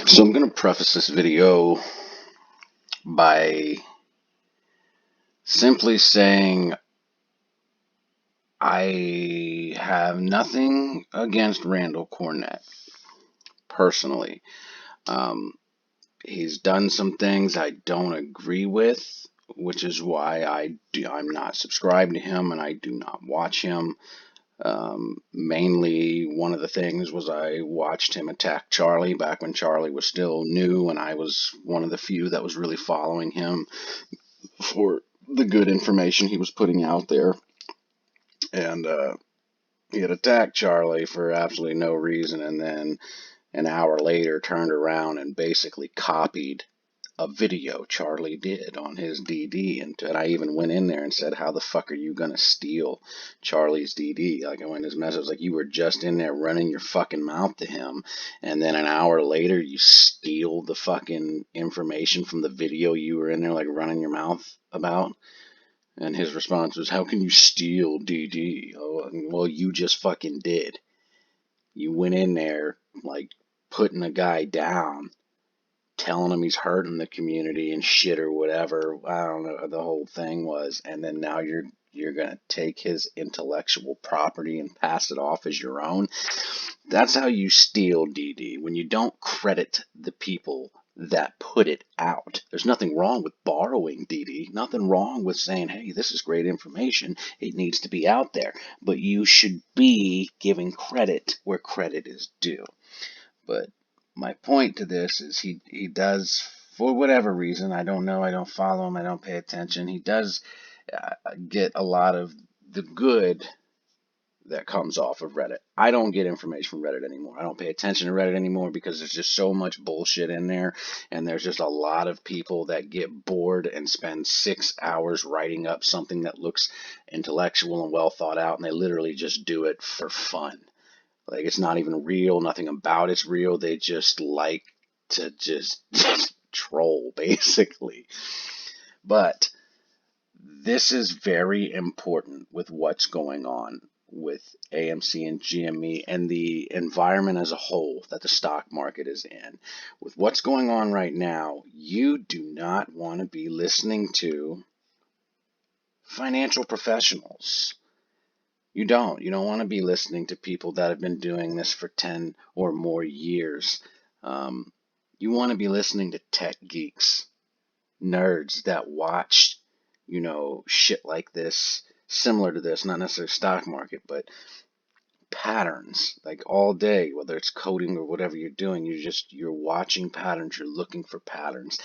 So I'm going to preface this video by simply saying I have nothing against Randall Cornett personally. Um, he's done some things I don't agree with, which is why I'm not subscribed to him and I do not watch him. Mainly, one of the things was I watched him attack Charlie back when Charlie was still new, and I was one of the few that was really following him for the good information he was putting out there. And he had attacked Charlie for absolutely no reason, and then an hour later turned around and basically copied a video Charlie did on his DD, and I even went in there and said, "How the fuck are you gonna steal Charlie's DD?" Like, I went in his message like, you were just in there running your fucking mouth to him, and then an hour later you steal the fucking information from the video you were in there like running your mouth about. And his response was, "How can you steal DD?" Oh, well, you just fucking did. You went in there like putting a guy down, telling him he's hurting the community and shit or whatever. I don't know what the whole thing was, and then now you're gonna take his intellectual property and pass it off as your own. That's how you steal DD, when you don't credit the people that put it out. There's nothing wrong with borrowing DD, nothing wrong with saying, "Hey, this is great information, it needs to be out there," but you should be giving credit where credit is due. But my point to this is he does, for whatever reason, I don't know, I don't follow him, I don't pay attention, he does get a lot of the good that comes off of Reddit. I don't get information from Reddit anymore. I don't pay attention to Reddit anymore because there's just so much bullshit in there, and there's just a lot of people that get bored and spend 6 hours writing up something that looks intellectual and well thought out, and they literally just do it for fun. Like, it's not even real, nothing about it's real. They just like to just troll, basically. But this is very important with what's going on with AMC and GME and the environment as a whole that the stock market is in. With what's going on right now, you do not want to be listening to financial professionals. You don't. You don't want to be listening to people that have been doing this for 10 or more years. You want to be listening to tech geeks, nerds that watch, shit like this, similar to this, not necessarily stock market, but patterns, like all day, whether it's coding or whatever you're doing, you're watching patterns, you're looking for patterns.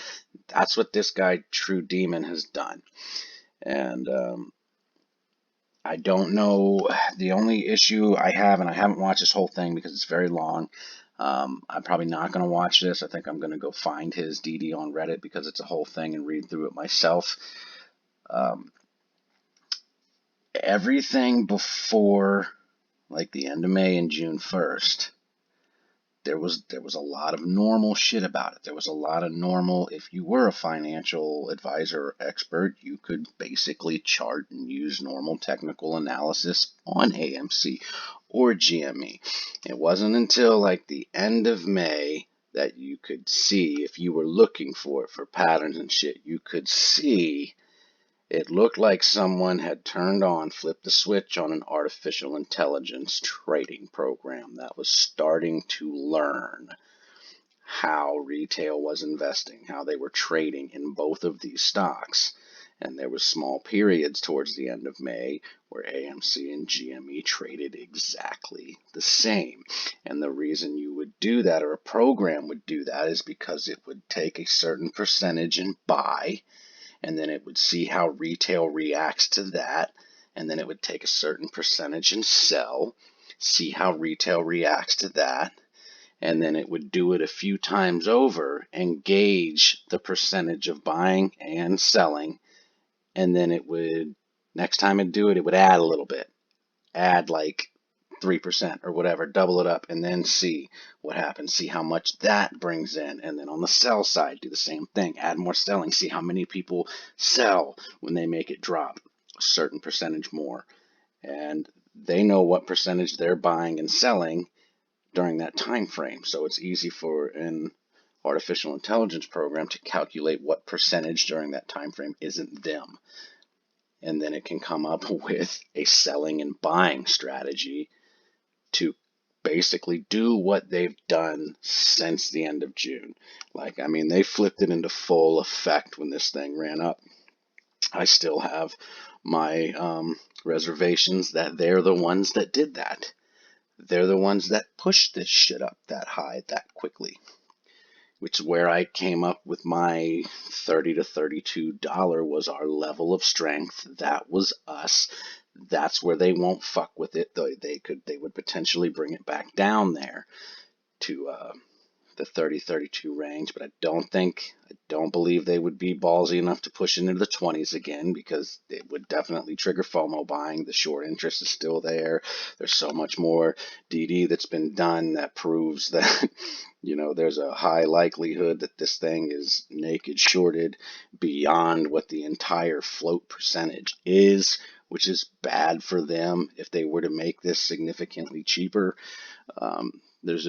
That's what this guy, True Demon, has done. And I don't know. The only issue I have, and I haven't watched this whole thing because it's very long. I'm probably not going to watch this. I think I'm going to go find his DD on Reddit because it's a whole thing and read through it myself. Um, Everything before like the end of May and June 1st, there was a lot of normal shit about it. There was a lot of normal, if you were a financial advisor or expert, you could basically chart and use normal technical analysis on AMC or GME. It wasn't until like the end of May that you could see, if you were looking for it for patterns and shit, you could see it looked like someone had flipped the switch on an artificial intelligence trading program that was starting to learn how retail was investing, how they were trading in both of these stocks. And there was small periods towards the end of May where AMC and GME traded exactly the same. And the reason you would do that, or a program would do that, is because it would take a certain percentage and buy, and then it would see how retail reacts to that, and then it would take a certain percentage and sell, see how retail reacts to that, and then it would do it a few times over and gauge the percentage of buying and selling, and then it would, next time it'd do it, it would add a little bit, add like 3% or whatever, double it up, and then see what happens, see how much that brings in. And then on the sell side, do the same thing, add more selling, see how many people sell when they make it drop a certain percentage more. And they know what percentage they're buying and selling during that time frame. So it's easy for, and artificial intelligence program to calculate what percentage during that time frame isn't them. And then it can come up with a selling and buying strategy to basically do what they've done since the end of June. Like, I mean, they flipped it into full effect when this thing ran up. I still have my reservations that they're the ones that did that. They're the ones that pushed this shit up that high that quickly, which is where I came up with my $30 to $32 was our level of strength. That was us. That's where they won't fuck with it. They would potentially bring it back down there to the 30-32 range, but I don't believe they would be ballsy enough to push into the 20s again, because it would definitely trigger FOMO buying. The short interest is still there. There's so much more DD that's been done that proves that there's a high likelihood that this thing is naked shorted beyond what the entire float percentage is, which is bad for them if they were to make this significantly cheaper. There's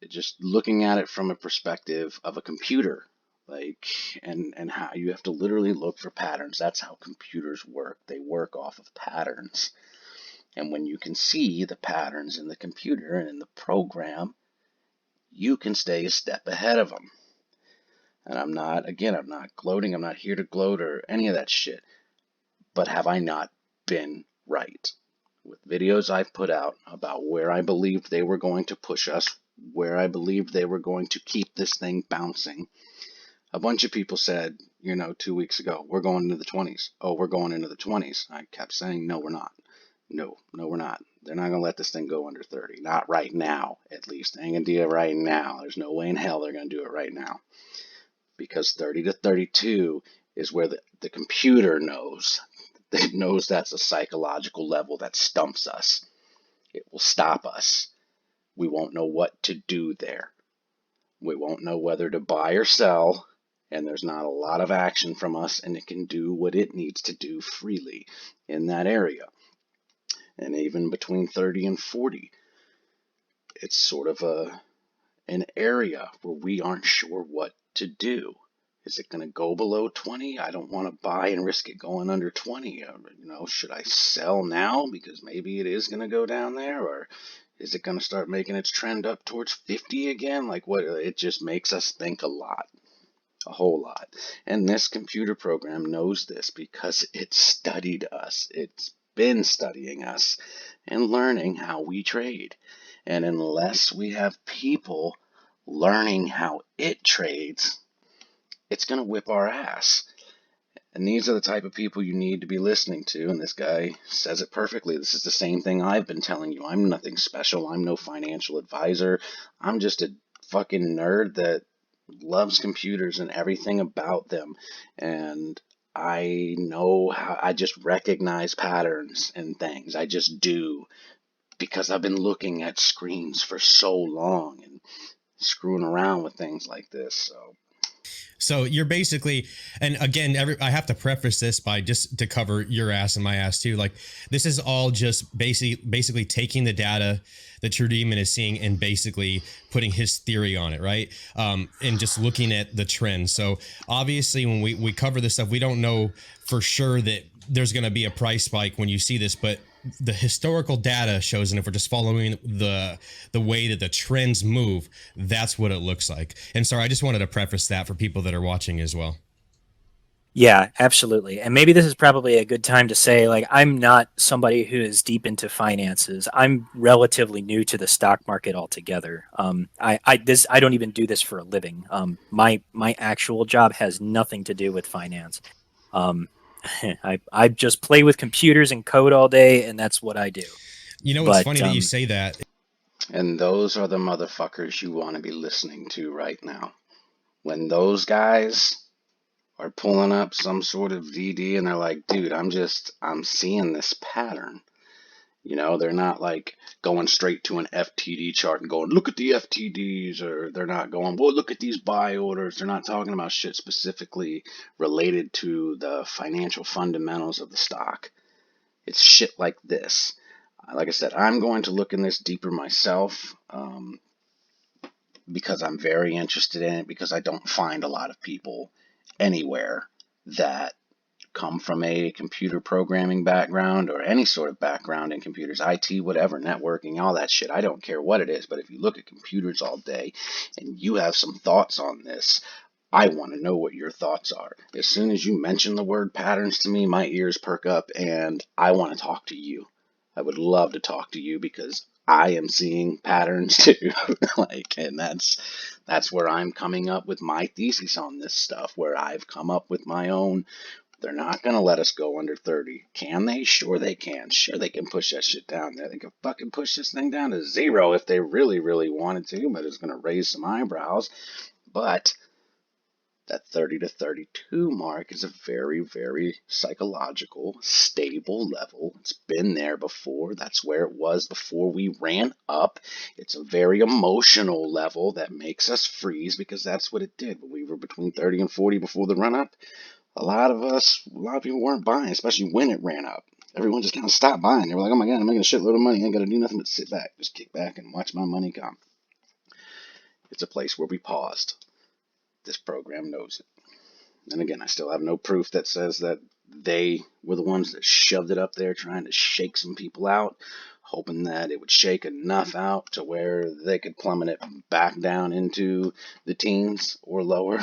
just looking at it from a perspective of a computer, like, and how you have to literally look for patterns. That's how computers work. They work off of patterns. And when you can see the patterns in the computer and in the program, you can stay a step ahead of them. And I'm not gloating. I'm not here to gloat or any of that shit. But have I not been right? With videos I've put out about where I believed they were going to push us, where I believed they were going to keep this thing bouncing. A bunch of people said, 2 weeks ago, we're going into the 20s. Oh, we're going into the 20s. I kept saying, no, we're not. No, we're not. They're not going to let this thing go under 30. Not right now, at least. They ain't going to do it right now. There's no way in hell they're going to do it right now. Because 30 to 32 is where the computer knows. It knows that's a psychological level that stumps us. It will stop us. We won't know what to do there. We won't know whether to buy or sell, and there's not a lot of action from us, and it can do what it needs to do freely in that area. And even between 30 and 40, it's sort of an area where we aren't sure what to do. Is it going to go below 20? I don't want to buy and risk it going under 20. Should I sell now because maybe it is going to go down there? Or is it going to start making its trend up towards 50 again? Like, what? It just makes us think a whole lot. And this computer program knows this because it studied us. It's been studying us and learning how we trade. And unless we have people learning how it trades, it's going to whip our ass. And these are the type of people you need to be listening to. And this guy says it perfectly. This is the same thing I've been telling you. I'm nothing special. I'm no financial advisor. I'm just a fucking nerd that loves computers and everything about them. And I know how, I just recognize patterns and things. I just do, because I've been looking at screens for so long and screwing around with things like this. So you're basically, and again, I have to preface this by just to cover your ass and my ass too. Like, this is all just basically taking the data that True Demon is seeing and basically putting his theory on it, right? And just looking at the trends. So obviously, when we cover this stuff, we don't know for sure that there's going to be a price spike when you see this, but the historical data shows, and if we're just following the way that the trends move, that's what it looks like. And sorry, I just wanted to preface that for people that are watching as well. Yeah, absolutely. And maybe this is probably a good time to say, like, I'm not somebody who is deep into finances. I'm relatively new to the stock market altogether. I don't even do this for a living. My actual job has nothing to do with finance. Um, I just play with computers and code all day, and that's what I do. It's funny that you say that. And those are the motherfuckers you want to be listening to right now. When those guys are pulling up some sort of DD and they're like, dude, I'm seeing this pattern. They're not like going straight to an FTD chart and going, look at the FTDs, or they're not going, well, look at these buy orders. They're not talking about shit specifically related to the financial fundamentals of the stock. It's shit like this. Like I said, I'm going to look in this deeper myself. because I'm very interested in it, because I don't find a lot of people anywhere that come from a computer programming background or any sort of background in computers, IT, whatever, networking, all that shit. I don't care what it is, but if you look at computers all day and you have some thoughts on this, I want to know what your thoughts are. As soon as you mention the word patterns to me, my ears perk up and I want to talk to you. I would love to talk to you because I am seeing patterns too. And that's where I'm coming up with my thesis on this stuff, where I've come up with my own. They're not going to let us go under 30. Can they? Sure they can. Sure they can push that shit down there. They can fucking push this thing down to 0 if they really, really wanted to, but it's going to raise some eyebrows. But that 30 to 32 mark is a very, very psychological, stable level. It's been there before. That's where it was before we ran up. It's a very emotional level that makes us freeze, because that's what it did when we were between 30 and 40 before the run up. A lot of people weren't buying, especially when it ran up. Everyone just kind of stopped buying. They were like, oh my God, I'm making a shitload of money. I ain't got to do nothing but sit back, just kick back and watch my money come. It's a place where we paused. This program knows it. And again, I still have no proof that says that they were the ones that shoved it up there trying to shake some people out, hoping that it would shake enough out to where they could plummet it back down into the teens or lower.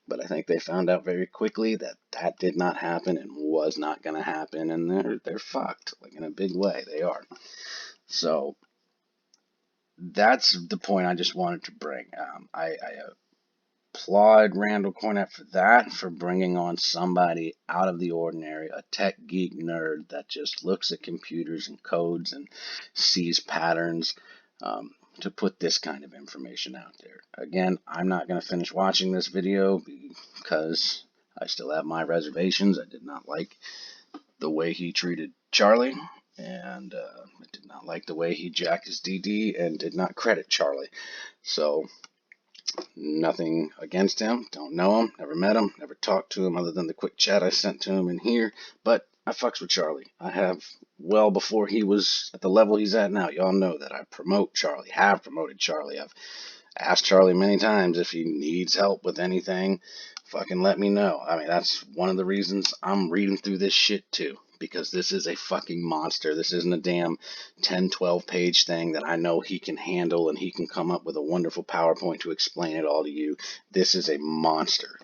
But I think they found out very quickly that that did not happen and was not going to happen, and they're fucked, like in a big way. They are. So that's the point I just wanted to bring. I applaud Randall Cornett for that, for bringing on somebody out of the ordinary, a tech geek nerd that just looks at computers and codes and sees patterns, to put this kind of information out there. Again, I'm not going to finish watching this video because I still have my reservations. I did not like the way he treated Charlie, and I did not like the way he jacked his DD and did not credit Charlie. So nothing against him. Don't know him. Never met him. Never talked to him other than the quick chat I sent to him in here. But I fucks with Charlie. I have well before he was at the level he's at now. Y'all know that I promote Charlie. Have promoted Charlie. I've asked Charlie many times if he needs help with anything. Fucking let me know. I mean, that's one of the reasons I'm reading through this shit too. Because this is a fucking monster. This isn't a damn 10, 12 page thing that I know he can handle and he can come up with a wonderful PowerPoint to explain it all to you. This is a monster.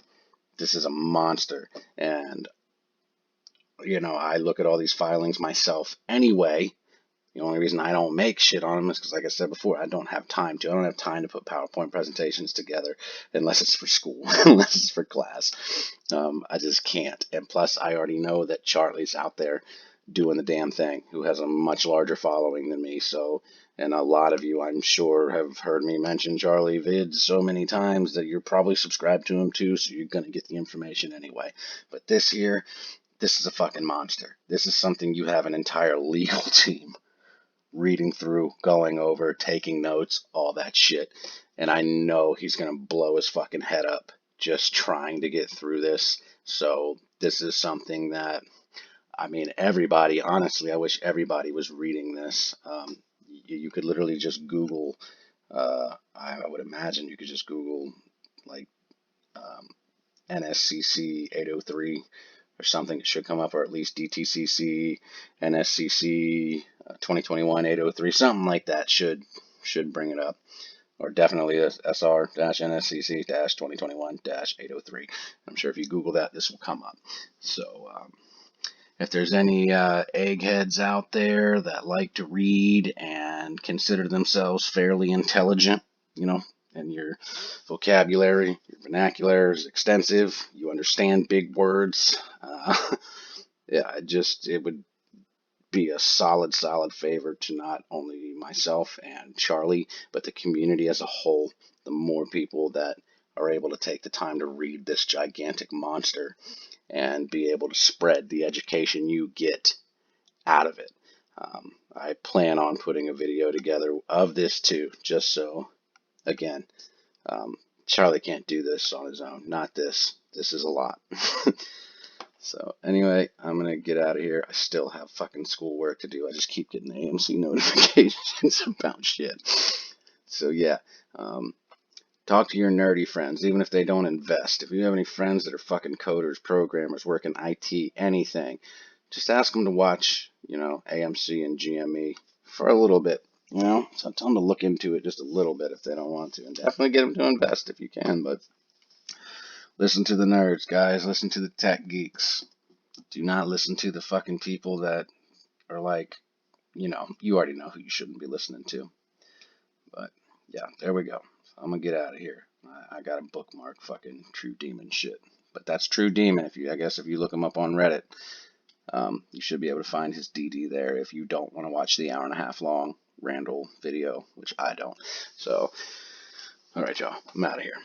This is a monster. And, I look at all these filings myself anyway. The only reason I don't make shit on them is because, like I said before, I don't have time to. I don't have time to put PowerPoint presentations together unless it's for school, unless it's for class. I just can't. And plus, I already know that Charlie's out there doing the damn thing, who has a much larger following than me. So, and a lot of you, I'm sure, have heard me mention Charlie vids so many times that you're probably subscribed to him too, so you're going to get the information anyway. But this here, this is a fucking monster. This is something you have an entire legal team reading through, going over, taking notes, all that shit. And I know he's going to blow his fucking head up just trying to get through this. So this is something that, I mean, everybody, honestly, I wish everybody was reading this. You could literally just Google, I would imagine you could just Google, like, NSCC 803 or something. It should come up, or at least DTCC, NSCC 2021 803, something like that should bring it up. Or definitely SR-NSCC-2021-803. I'm sure if you Google that, this will come up. So if there's any eggheads out there that like to read and consider themselves fairly intelligent, and your vocabulary, your vernacular is extensive, you understand big words, yeah, it would be a solid favor to not only myself and Charlie, but the community as a whole. The more people that are able to take the time to read this gigantic monster and be able to spread the education you get out of it. I plan on putting a video together of this too, just so, again, Charlie can't do this on his own. Not this. This is a lot. So anyway, I'm going to get out of here. I still have fucking school work to do. I just keep getting AMC notifications about shit. So yeah, Talk to your nerdy friends, even if they don't invest. If you have any friends that are fucking coders, programmers, work in IT, anything, just ask them to watch, AMC and GME for a little bit. So tell them to look into it just a little bit if they don't want to, and definitely get them to invest if you can. But listen to the nerds, guys. Listen to the tech geeks. Do not listen to the fucking people that are like, you already know who you shouldn't be listening to. But yeah, there we go. I'm gonna get out of here. I got a bookmark fucking True Demon shit. But that's True Demon. I guess if you look him up on Reddit, you should be able to find his DD there if you don't want to watch the hour and a half long Randall video, which I don't. So, all right, y'all. I'm out of here.